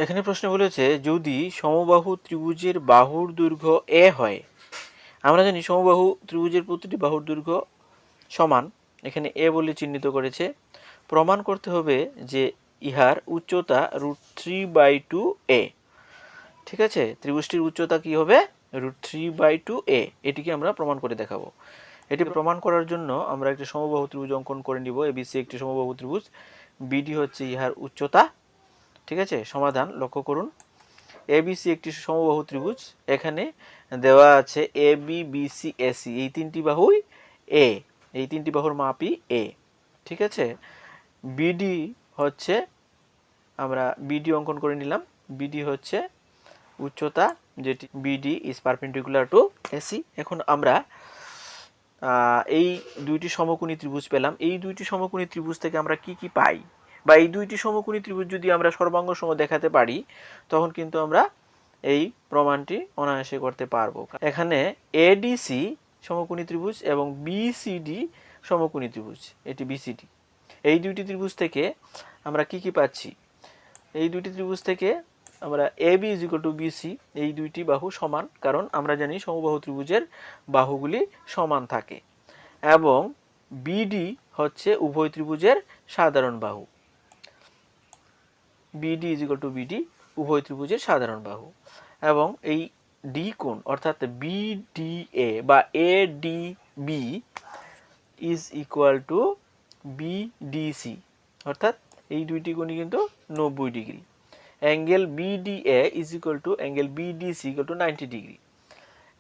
এখানে প্রশ্ন বলেছে যদি সমবাহু ত্রিভুজের বাহুর দৈর্ঘ্য এ হয়, আমরা জানি সমবাহু ত্রিভুজের প্রতিটি বাহুর দৈর্ঘ্য সমান, এখানে এ বলে চিহ্নিত করেছে। প্রমাণ করতে হবে যে ইহার উচ্চতা √3/2 এ। ঠিক আছে, ত্রিভুজটির উচ্চতা কি হবে? √3/2 এ। এটিকে আমরা প্রমাণ করে দেখাবো। এটি প্রমাণ করার জন্য আমরা একটি সমবাহু ত্রিভুজ অঙ্কন করে নিব। এবিসি একটি সমবাহু ত্রিভুজ, বিডি হচ্ছে ইহার উচ্চতা। ঠিক আছে, সমাধান লক্ষ্য করুন। এবিসি একটি সমবাহু ত্রিভুজ, এখানে দেওয়া আছে এ বি বিসি এসি, এই তিনটি বাহুই এ, এই তিনটি বাহুর মাপই এ। ঠিক আছে, বিডি হচ্ছে, আমরা বিডি অঙ্কন করে নিলাম। বিডি হচ্ছে উচ্চতা, যেটি BD is perpendicular to AC. এখন আমরা এই দুইটি সমকোণী ত্রিভুজ পেলাম। এই দুইটি সমকোণী ত্রিভুজ থেকে আমরা কি কি পাই, বা এই দুইটি সমকোণী ত্রিভুজ যদি আমরা সর্বাঙ্গ সম দেখাতে পারি, তখন কিন্তু আমরা এই প্রমাণটি অনায়াসে করতে পারবো। এখানে এডিসি সমকোণী ত্রিভুজ এবং বিসিডি সমকোণী ত্রিভুজ, এটি বিসিডি। এই দুইটি ত্রিভুজ থেকে আমরা কি কি পাচ্ছি? এই দুইটি ত্রিভুজ থেকে আমরা AB is equal to BC, এই দুইটি বাহু সমান, কারণ আমরা জানি সমবাহু ত্রিভুজের বাহুগুলি সমান থাকে। এবং বিডি হচ্ছে উভয় ত্রিভুজের সাধারণ বাহু। BD is equal to BD, উভয় ত্রিভুজের সাধারণ বাহু। এবং এই ডি কোণ অর্থাৎ বিডিএ বা ADB is equal two BDC, অর্থাৎ এই দুইটি কোণই কিন্তু 90 degree. Angle BDA is equal to angle BDC equal to 90 degree.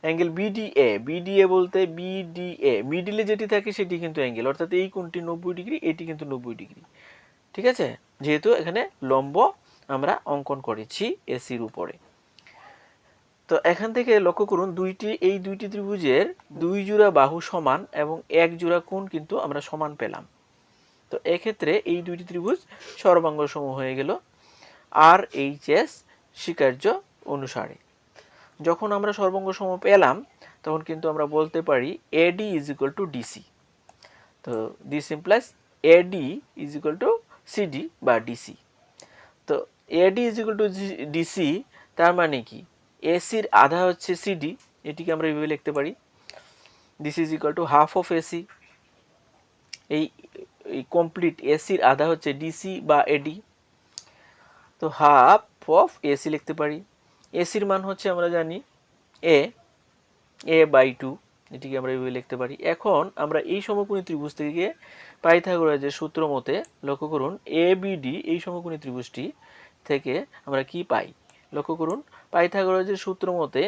Angle BDA, BDA বলতে বিডিএ মিডিলে যেটি থাকে সেটি কিন্তু অ্যাঙ্গেল, অর্থাৎ এই কোণটি 90 ডিগ্রি, এটি কিন্তু 90 ডিগ্রি। ঠিক আছে, যেহেতু এখানে লম্ব আমরা অঙ্কন করেছি এসির উপরে। তো এখান থেকে লক্ষ্য করুন, এই দুইটি ত্রিভুজের দুই জোড়া বাহু সমান এবং এক জোড়া কোণ কিন্তু আমরা সমান পেলাম। তো এক্ষেত্রে এই দুইটি ত্রিভুজ সর্বাঙ্গ সম হয়ে গেল আর এইচ এস স্বীকার্য অনুসারে। যখন আমরা সর্বাঙ্গ সম পেলাম, তখন কিন্তু আমরা বলতে পারি A D is equal to D C. তো this implies A D is equal to C D বা ডিসি। তো A D is equal to D C, তার মানে কি এসির আধা হচ্ছে সিডি, এটিকে আমরা এইভাবে লিখতে পারি, this is equal to half of AC. এই কমপ্লিট এসির আধা হচ্ছে ডিসি বা এডি, তো হাফ অফ এসি লিখতে পারি। এসির মান হচ্ছে আমরা জানি a/2, এটিকে আমরা এইভাবে লিখতে পারি। এখন আমরা এই সমকোণী ত্রিভুজ থেকে পাইথাগোরাসের সূত্র মতে লক্ষ্য করুন, এবিডি এই সমকোণী ত্রিভুজটি থেকে আমরা কি পাই লক্ষ্য করুন। পাইথাগোরাসের সূত্র মতে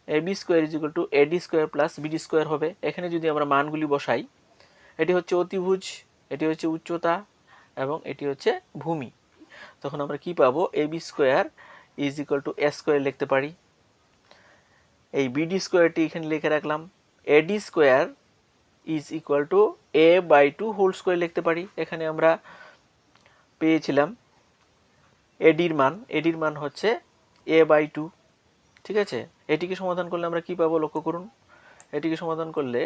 AB square is equal to AD square plus BD square হবে। এখানে যদি আমরা মানগুলি বসাই, এটি হচ্ছে অতিভুজ, এটি হচ্ছে উচ্চতা এবং এটি হচ্ছে ভূমি, তখন আমরা কি পাবো? AB square is equal to A square লিখতে পারি। এই বিডি স্কোয়ারটি এখানে লিখে রাখলাম। AD square is equal to a/2 whole square লিখতে পারি। এখানে আমরা পেয়েছিলাম এডির মান হচ্ছে a/2। ঠিক আছে, এটিকে সমাধান করলে আমরা কি পাবো লক্ষ্য করুন। এটিকে সমাধান করলে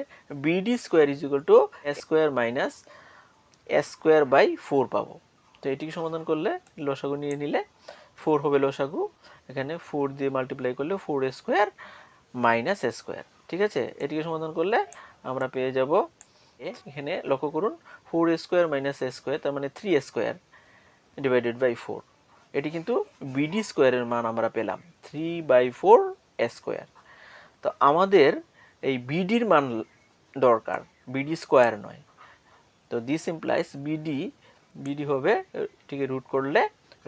BD square is equal to A square minus A square by 4 পাবো। তো এটিকে সমাধান করলে লসাগু নিয়ে নিলে 4 হবে লসাগু, এখানে 4 দিয়ে মাল্টিপ্লাই করলে 4 স্কোয়ার মাইনাস এ স্কোয়ার। ঠিক আছে, এটিকে সমাধান করলে আমরা পেয়ে যাব, এখানে লক্ষ্য করুন 4 স্কোয়ার মাইনাস এ স্কোয়ার, তার মানে 3 স্কোয়ার ডিভাইডেড বাই 4। এটি কিন্তু বিডি স্কোয়ারের মান আমরা পেলাম 3/4 এ স্কোয়ার। তো আমাদের এই বিডির মান দরকার, বিডি স্কোয়ার নয়। তো দিস ইমপ্লাইজ বিডি হবে, এটিকে রুট করলে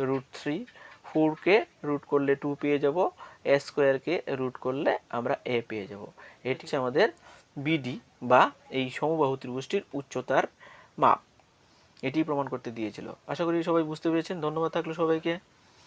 √3, 4কে রুট করলে 2 পেয়ে যাব, এ স্কোয়ারকে রুট করলে আমরা এ পেয়ে যাব। এটি হচ্ছে আমাদের বিডি বা এই সমবাহু ত্রিভুজটির উচ্চতার মাপ। এটি প্রমাণ করতে দিয়েছিল। আশা করি সবাই বুঝতে পেরেছেন। ধন্যবাদ থাকলো সবাইকে।